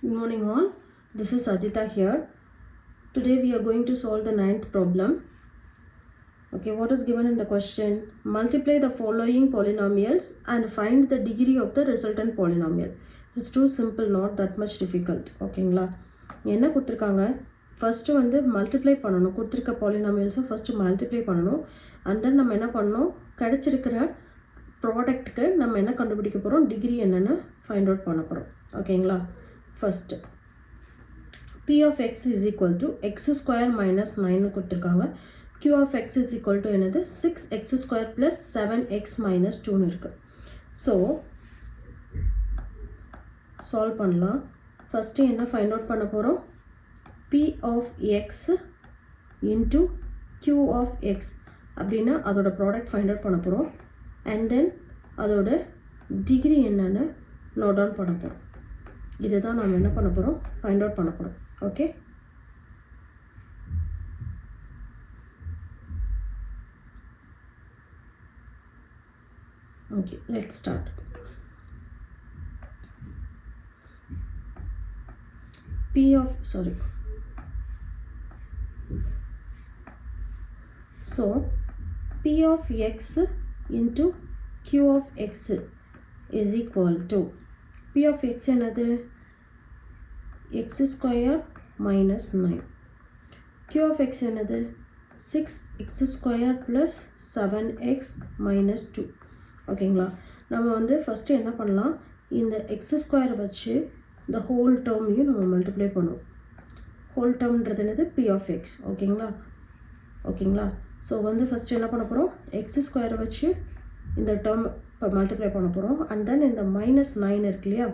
Good morning all. This is Ajita here. Today we are going to solve the 9th problem. Okay, what is given in the question? Multiply the following polynomials and find the degree of the resultant polynomial. It's too simple, not that much difficult. ஓகேங்களா, என்ன கொடுத்துருக்காங்க? First வந்து multiply பண்ணணும். கொடுத்துருக்க பாலினாமியல்ஸை first multiply பண்ணணும். And then நம்ம என்ன பண்ணணும், கிடச்சிருக்கிற ப்ராடக்ட்டுக்கு நம்ம என்ன கண்டுபிடிக்க போகிறோம், டிகிரி என்னென்னு ஃபைண்ட் அவுட் பண்ண போகிறோம். ஓகேங்களா, first p of x is equal to x square minus 9 கொடுத்துருக்காங்க. q of x is equal to என்னது 6x square plus 7x minus 2 இருக்கு. ஸோ சால்வ் பண்ணலாம். ஃபஸ்ட்டு என்ன ஃபைண்ட் அவுட் பண்ண போகிறோம், p of x into q of x அப்படின்னா அதோட product find out பண்ண போகிறோம். அண்ட் தென் அதோட டிகிரி என்னன்னு நோட் டவுன் பண்ண போகிறோம். இதுதான் நம்ம என்ன பண்ண போகிறோம், ஃபைண்ட் அவுட் பண்ண போகிறோம். Okay, okay, let's start. So p of x into q of x is equal to p of x என்னது x square minus 9, q of x என்னது 6x square plus 7x minus 2. ஓகேங்களா, நம்ம வந்து first என்ன பண்ணலாம், இந்த x ஸ்கொயர் வச்சு இந்த ஹோல் டேர்மையும் நம்ம மல்டிப்ளை பண்ணுவோம். ஹோல் டேர்ம்ன்றது என்னது p of x. ஓகேங்களா, ஸோ வந்து ஃபஸ்ட்டு என்ன பண்ண போகிறோம், x ஸ்கொயரை வச்சு இந்த டேர்ம் இப்போ மல்டிப்ளை பண்ண போகிறோம். அண்ட் தென் இந்த -9 இருக்கு இல்லையா,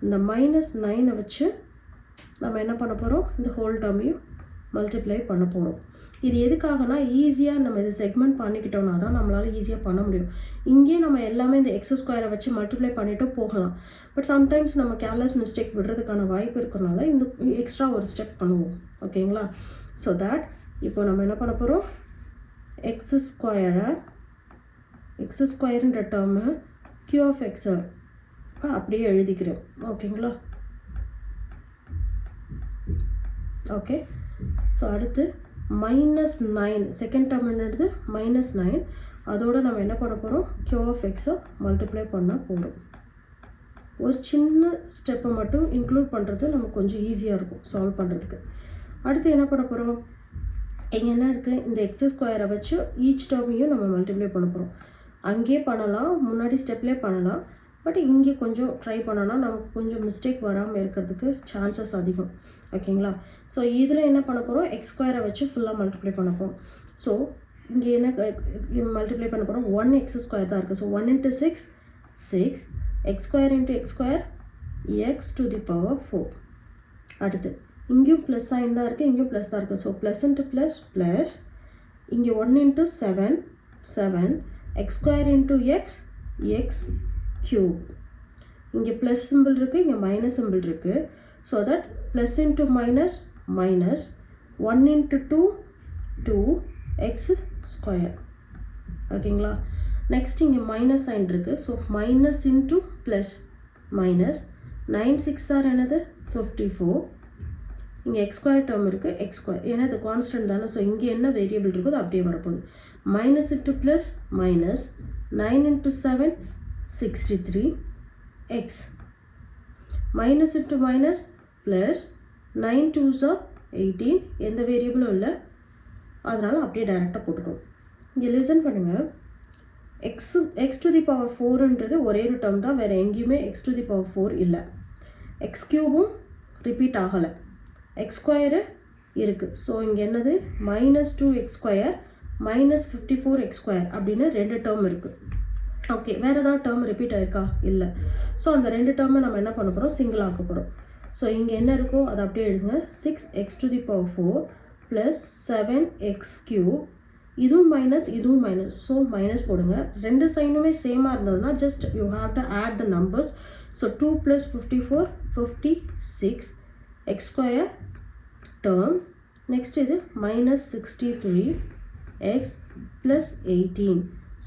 இந்த -9 வச்சு நம்ம என்ன பண்ண போகிறோம், இந்த ஹோல் டேர்மையும் மல்டிப்ளை பண்ண போகிறோம். இது எதுக்காகனா, ஈஸியாக நம்ம இதை செக்மெண்ட் பண்ணிக்கிட்டோம்னா தான் நம்மளால் ஈஸியாக பண்ண முடியும். இங்கேயே நம்ம எல்லாமே இந்த எக்ஸ் ஸ்கொயரை வச்சு மல்டிப்ளை பண்ணிவிட்டு போகலாம். பட் சம்டைம்ஸ் நம்ம கேர்லெஸ் மிஸ்டேக் விடுறதுக்கான வாய்ப்பு இருக்கிறனால இந்த எக்ஸ்ட்ரா ஒரு ஸ்டெப் பண்ணுவோம். ஓகேங்களா, ஸோ தட் இப்போ நம்ம என்ன பண்ண போகிறோம், எக்ஸ் ஸ்கொயருன்ற டேர்மு q of x அப்படியே எழுதிக்கிறோம். ஓகேங்களா, ஓகே. ஸோ அடுத்து -9 செகண்ட் டேர்ம் என்னது -9, அதோடு நம்ம என்ன பண்ண போகிறோம், q of x மல்டிப்ளை பண்ண போகிறோம். ஒரு சின்ன ஸ்டெப்பை மட்டும் இன்க்ளூட் பண்ணுறது நமக்கு கொஞ்சம் ஈஸியாக இருக்கும் சால்வ் பண்ணுறதுக்கு. அடுத்து என்ன பண்ண போகிறோம், இங்கே என்ன இருக்குது, இந்த எக்ஸ் ஸ்கொயரை வச்சு ஈச் டேர்மையும் நம்ம மல்டிப்ளை பண்ண போகிறோம். அங்கேயே பண்ணலாம், முன்னாடி ஸ்டெப்லேயே பண்ணலாம். பட் இங்கே கொஞ்சம் ட்ரை பண்ணோன்னா நமக்கு கொஞ்சம் மிஸ்டேக் வராமல் இருக்கிறதுக்கு சான்சஸ் அதிகம். ஓகேங்களா, ஸோ இதில் என்ன பண்ண போகிறோம், எக்ஸ் ஸ்கொயரை வச்சு ஃபுல்லாக மல்டிப்ளை பண்ண போகிறோம். ஸோ இங்கே என்ன மல்டிப்ளை பண்ண போகிறோம், 1x ஸ்கொயர் தான் இருக்குது. So 1 into 6 6, x square into X square x to the power 4. அடுத்து இங்கேயும் ப்ளஸ் சைன் தான் இருக்குது, இங்கேயும் ப்ளஸ் தான் இருக்குது. So plus into plus plus, இங்கே 1 into 7 7, x square into x cube. இங்கே ப்ளஸ் சிம்பிள் இருக்குது, இங்கே மைனஸ் சிம்பிள் இருக்குது. So that plus into minus minus, 1 into 2 2 x square. ஓகேங்களா, நெக்ஸ்ட் இங்கே மைனஸ் சைன் இருக்குது. So minus into plus minus, 9 6 or என்னது 54. இங்கே எக்ஸ் ஸ்கொயர் டேர்ம் இருக்குது, எக்ஸ் ஸ்கொயர் ஏன்னா இது கான்ஸ்டன்ட் தானே. ஸோ இங்கே என்ன வேரியபிள் இருக்குதோ அப்படியே வரப்போகுது. Minus into plus minus, 9 into 7 63 X, minus into minus plus, 9 2s are 18, எந்த வேரியபிளும் இல்லை, அதனால் அப்படியே டைரெக்டாக போட்டுக்கணும். இங்கே லிசன் பண்ணுங்கள், எக்ஸ் டு தி பவர் 4ன்றது ஒரே ஒரு டேர்ம் தான், வேறு எங்கேயுமே எக்ஸ் டு தி பவர் 4 இல்லை. எக்ஸ் கியூபும் ரிப்பீட் ஆகலை, எக்ஸ் ஸ்கொயரு இருக்குது. ஸோ இங்கே என்னது -2x ஸ்கொயர் -54 எக்ஸ் ஸ்கொயர் அப்படின்னு 2 டேர்ம் இருக்குது. ஓகே, வேறு ஏதாவது டேர்ம் ரிப்பீட் ஆயிருக்கா, இல்லை. ஸோ அந்த 2 டேர்மை நம்ம என்ன பண்ண போகிறோம், சிங்கிள் ஆக்க போகிறோம். ஸோ இங்கே என்ன இருக்கோ அதை அப்படியே எழுதுங்க, 6x to the power 4 plus 7x cube. இதுவும் மைனஸ் இதுவும் மைனஸ், ஸோ மைனஸ் போடுங்க. 2 சைனுமே சேமாக இருந்ததுன்னா just you have to add the numbers. So 2 + 54 56 x square term. Next இது -63 எக்ஸ் ப்ளஸ் 18.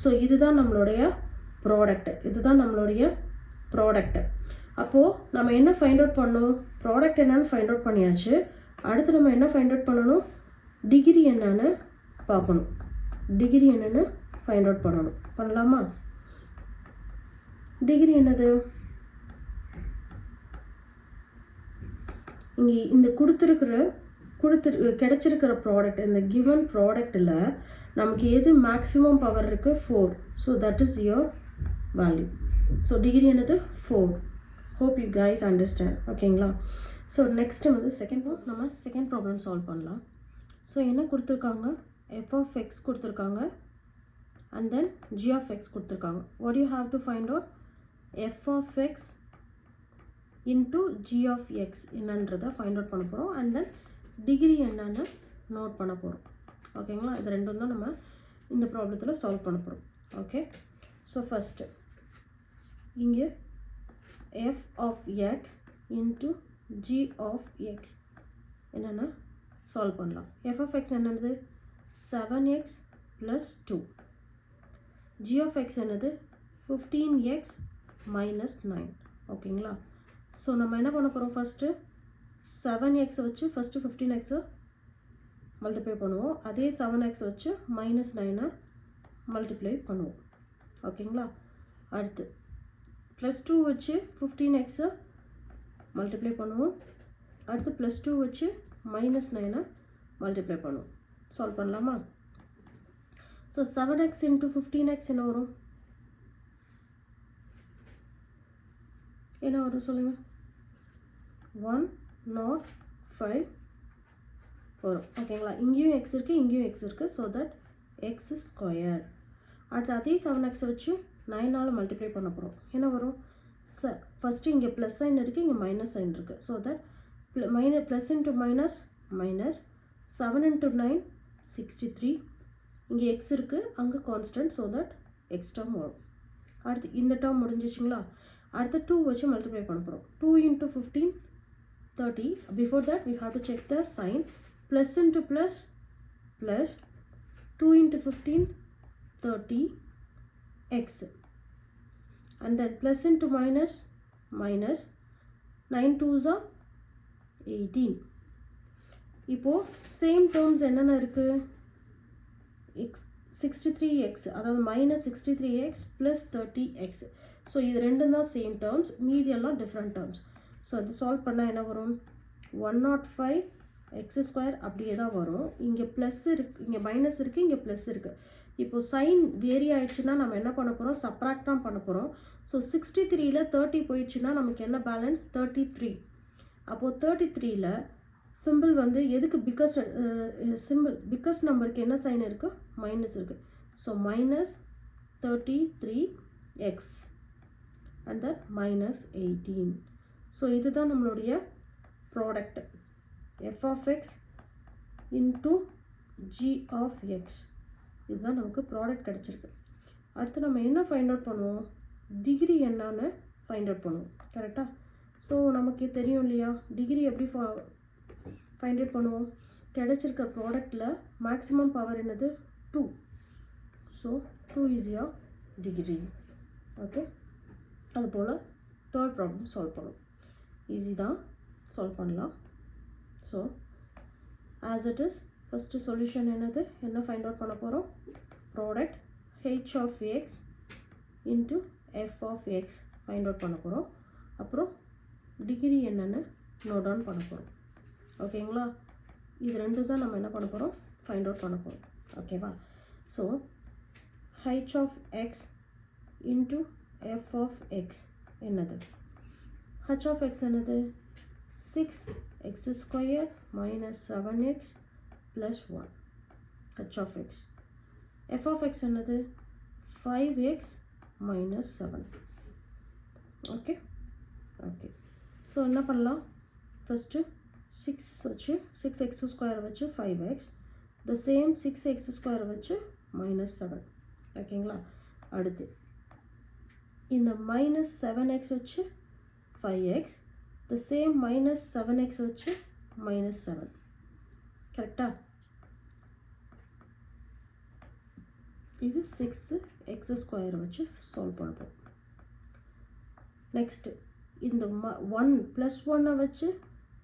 ஸோ இதுதான் நம்மளுடைய ப்ராடக்ட். அப்போது நம்ம என்ன ஃபைண்ட் அவுட் பண்ணோம், ப்ராடக்ட் என்னன்னு ஃபைண்ட் அவுட் பண்ணியாச்சு. அடுத்து நம்ம என்ன ஃபைண்ட் அவுட் பண்ணணும், டிகிரி என்னன்னு பார்க்கணும். டிகிரி என்னன்னு ஃபைண்ட் அவுட் பண்ணணும். பண்ணலாமா? டிகிரி என்னது, இங்கே இந்த கிடைச்சிருக்கிற ப்ராடக்ட், இந்த கிவன் ப்ராடக்டில் நமக்கு எது மேக்ஸிமம் பவர் இருக்குது, 4. So that is your value. So degree என்னது 4. Hope you guys understand. ஓகேங்களா? ஸோ நெக்ஸ்ட்டு வந்து நம்ம செகண்ட் ப்ராப்ளம் சால்வ் பண்ணலாம். ஸோ என்ன கொடுத்துருக்காங்க, எஃப் ஆஃப் எக்ஸ் கொடுத்துருக்காங்க and then G of X கொடுத்துருக்காங்க. What you have to find out, F of X into G of X என்னன்றதை find out பண்ண போகிறோம். அண்ட் தென் டிகிரி என்னன்னு நோட் பண்ண போகிறோம். ஓகேங்களா? இது ரெண்டும் தான் நம்ம இந்த ப்ராப்ளத்தில் சால்வ் பண்ண போகிறோம். ஓகே, ஸோ ஃபஸ்ட்டு இங்கே f of X into G of x என்னென்னா சால்வ் பண்ணலாம். எஃப் ஆஃப் எக்ஸ் என்னது 7x + 2. ஜி ஆஃப் எக்ஸ் என்னது 15x - 9. ஓகேங்களா? ஸோ நம்ம என்ன பண்ண போகிறோம், ஃபஸ்ட்டு 7x வச்சு ஃபஸ்ட்டு 15x மல்டிப்ளை பண்ணுவோம். அதே 7x வச்சு -9 மல்டிப்ளை பண்ணுவோம். ஓகேங்களா? அடுத்து +2 வச்சு 15x மல்டிப்ளை பண்ணுவோம். அடுத்து +2 வச்சு -9 மல்டிப்ளை பண்ணுவோம். சால்வ் பண்ணலாமா? ஸோ 7x × 15x என்ன வரும், என்ன வரும் சொல்லுங்கள், 105 வரும். ஓகேங்களா? இங்கேயும் எக்ஸ் இருக்குது, இங்கேயும் எக்ஸ் இருக்குது. So that x². அடுத்து அதே 7x வச்சு 9 மல்டிப்ளை பண்ண போகிறோம். என்ன வரும், ஃபஸ்ட்டு இங்கே ப்ளஸ் சைன் இருக்குது, இங்கே மைனஸ் சைன் இருக்குது. So that plus into minus minus 7 × 9 63. இங்கே எக்ஸ் இருக்குது, அங்கே constant. So that X term வரும். அடுத்து இந்த டேர்ம் முடிஞ்சிச்சிங்களா? அடுத்து 2 வச்சு மல்டிப்ளை பண்ண போகிறோம். 2 × 15 30. Before that we have to check the sign. Plus into plus plus 2 × 15 30 x, and then plus into minus minus 9 2s are 18. இப்போ சேம் டேர்ம்ஸ் என்னென்ன இருக்குது, x 63x, அதாவது -63x + 30x. ஸோ இது ரெண்டும் தான் சேம் டேர்ம்ஸ், மீதி எல்லாம் டிஃப்ரெண்ட் டேர்ம்ஸ். ஸோ அது சால்வ் பண்ணால் என்ன வரும், 105x² அப்படியே தான் வரும். இங்கே ப்ளஸ் இருக்குது, இங்கே மைனஸ் இருக்குது, இங்கே ப்ளஸ் இருக்குது. இப்போது சைன் வேரி ஆயிடுச்சுன்னா நம்ம என்ன பண்ண போகிறோம், சப்ராக்ட் தான் பண்ண போகிறோம். ஸோ 63ல் 30 போயிடுச்சுன்னா நமக்கு என்ன பேலன்ஸ், 33. அப்போது 33ல் சிம்பிள் வந்து எதுக்கு பிக்கஸ்ட் நம்பருக்கு என்ன சைன் இருக்குது, மைனஸ் இருக்குது. So -33x and then -18. So இதுதான் நம்மளுடைய product, f of X into G of x. இதுதான் நமக்கு ப்ராடக்ட் கிடச்சிருக்கு. அடுத்து நம்ம என்ன ஃபைண்ட் அவுட் பண்ணுவோம், டிகிரி என்னன்னு ஃபைண்ட் அவுட் பண்ணுவோம். கரெக்டாக? ஸோ நமக்கு தெரியும் இல்லையா, டிகிரி எப்படி ஃபைண்ட் அவுட் பண்ணுவோம், கிடச்சிருக்க ப்ராடக்டில் மேக்ஸிமம் பவர் என்னது 2. So 2 is your degree. Okay, அதுபோல் தேர்ட் ப்ராப்ளம் சால்வ் பண்ணும். ஈஸி தான், சால்வ் பண்ணலாம். So as it is, first solution என்னது, என்ன ஃபைண்ட் அவுட் பண்ண போகிறோம், product h of x into f of x find out பண்ண போகிறோம். அப்புறம் டிகிரி என்னென்னு நோட் டவுன் பண்ண போகிறோம். ஓகேங்களா? இது ரெண்டு தான் நம்ம என்ன பண்ண போகிறோம், ஃபைண்ட் அவுட் பண்ண போகிறோம். ஓகேவா? So h of x into f of x என்னது, h of x என்னது 6x² - 7x + 1 h of x. f of x என்னது 5x - 7. ஓகே ஓகே, ஸோ என்ன பண்ணலாம், ஃபஸ்ட்டு 6 வச்சு 6x² வச்சு 5x, த சேம் 6x² வச்சு -7. ஓகேங்களா? அடுத்து இந்த -7x வச்சு 5x, த சேம் -7x வச்சு -7. கரெக்டாக? இது 6x² வச்சு சால்வ் பண்ணுறோம். நெக்ஸ்ட்டு இந்த 1 + 1 வச்சு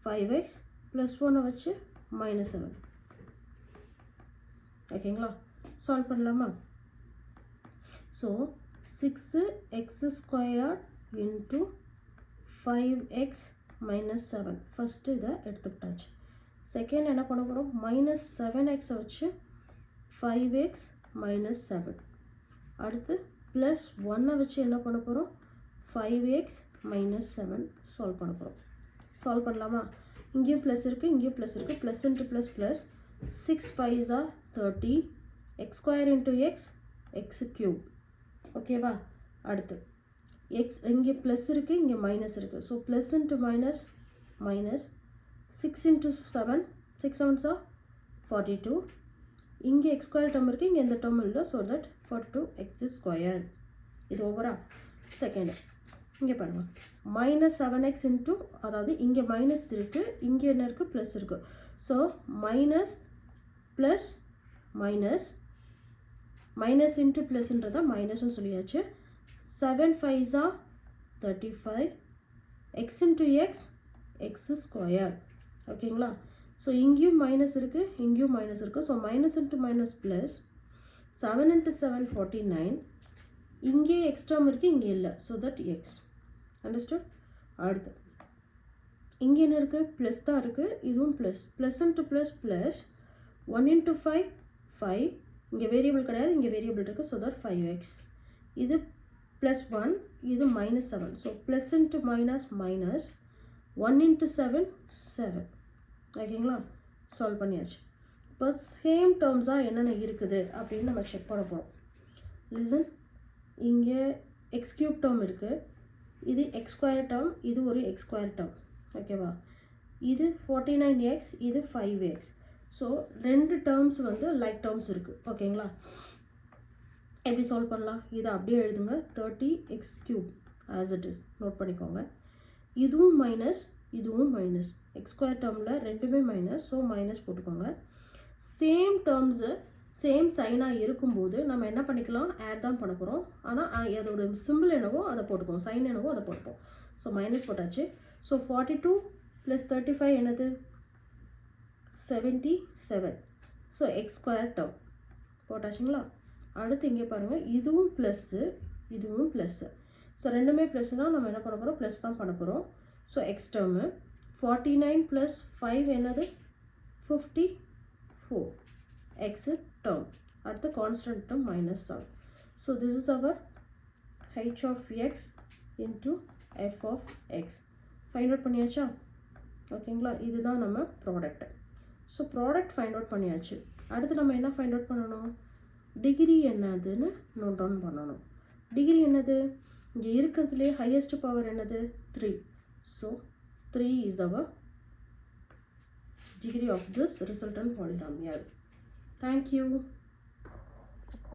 5x plus 1 வச்சு minus 7. ஓகேங்களா? சால்வ் பண்ணலாமா? So 6x squared into 5x minus 7. First இதை எடுத்துக்கிட்டாச்சு. செகண்ட் என்ன பண்ண போகிறோம்? minus 7x வச்சு 5x minus 7. அடுத்து plus 1 வச்சு என்ன பண்ண போகிறோம்? 5x minus 7 சால்வ் பண்ண போகிறோம். சால்வ் பண்ணலாமா? இங்கேயும் ப்ளஸ் இருக்குது, இங்கேயும் ப்ளஸ் இருக்குது. Plus into plus plus 6 5s are 30. x square into x X cube. ஓகேவா? அடுத்து எக்ஸ் இங்கே ப்ளஸ் இருக்குது, இங்கே மைனஸ் இருக்குது. So plus into minus minus 6 into 7 6 7s are 42. இங்கே எக்ஸ் ஸ்கொயர் டேர்ம் இருக்குது, இங்கே எந்த டேர்ம் இல்லை. So that 42x square. இது ஓவரா? செகண்ட் இங்கே பாருங்கள், மைனஸ் 7x இன்ட்டு, அதாவது இங்கே மைனஸ் இருக்குது, இங்கே என்ன இருக்குது? ப்ளஸ் இருக்குது. So minus plus minus minus into ப்ளஸ்ன்றதா மைனஸ்ன்னு சொல்லியாச்சு. 7 5s are 35. X into x x square. ஓகேங்களா? ஸோ இங்கேயும் மைனஸ் இருக்குது, இங்கேயும் மைனஸ் இருக்குது. So minus into minus plus 7 into 7 49. இங்கே எக்ஸ் டேர்ம் இருக்குது, இங்கே இல்லை. So that x. அண்டர்ஸ்டுட்? அடுத்து இங்கே என்ன இருக்குது? ப்ளஸ் தான் இருக்குது, இதுவும் plus. Plus into plus plus 1 into 5 5. இங்கே வேரியபிள் கிடையாது, இங்கே வேரியபிள் இருக்குது. So that 5x. இது ப்ளஸ் 1, இது minus 7. So plus into minus minus 1 into 7 7. ஓகேங்களா? சால்வ் பண்ணியாச்சு. இப்போ சேம் டேர்ம்ஸாக என்னென்ன இருக்குது அப்படின்னு நம்ம செக் பண்ண போகிறோம். லிசன், இங்கே எக்ஸ் க்யூப் டேர்ம் இருக்குது, இது எக்ஸ் ஸ்கொயர் டேர்ம், இது ஒரு எக்ஸ் ஸ்கொயர் டேர்ம். ஓகேவா? இது 49x, இது 5x. ஸோ ரெண்டு டேர்ம்ஸ் வந்து லைக் டேர்ம்ஸ் இருக்குது. ஓகேங்களா? எப்படி சால்வ் பண்ணலாம்? இதை அப்படியே எழுதுங்க. 30x cube as it is. Note பண்ணிக்கோங்க. இதுவும் மைனஸ், இதுவும் மைனஸ். எக்ஸ் ஸ்கொயர் டேர்மில் ரெண்டுமே மைனஸ். ஸோ மைனஸ் போட்டுக்கோங்க. சேம் டேர்ம்ஸு சேம் சைனாக இருக்கும்போது நம்ம என்ன பண்ணிக்கலாம்? ஆட் தான் பண்ண போகிறோம். ஆனால் அதோட சிம்பிள் என்னவோ அதை போட்டுக்கோம், சைன் என்னவோ அதை போட்டுப்போம். ஸோ மைனஸ் போட்டாச்சு. ஸோ 42 + 35 என்னது? 77. ஸோ எக்ஸ் ஸ்கொயர் டேர்ம் போட்டாச்சுங்களா? அடுத்து இங்கே பாருங்கள், இதுவும் ப்ளஸ்ஸு, இதுவும் ப்ளஸ்ஸு. ஸோ ரெண்டுமே ப்ளஸ்னால் நம்ம என்ன பண்ண போகிறோம்? ப்ளஸ் தான் பண்ண போகிறோம். ஸோ எக்ஸ் டேர்மு 49 + 5 என்னது? 54 எக்ஸு டேர்ம். அடுத்து constant term minus 7. So this is our h of x into f of x. Find out பண்ணியாச்சா? ஓகேங்களா? இதுதான் நம்ம product. So product find out பண்ணியாச்சு. அடுத்து நம்ம என்ன ஃபைண்ட் அவுட் பண்ணணும்? டிகிரி என்னதுன்னு நோட் டவுன் பண்ணணும். டிகிரி என்னது? இங்கே இருக்கிறதுலே ஹையஸ்ட் பவர் என்னது? 3. So 3 is our degree of this resultant polynomial. Thank you.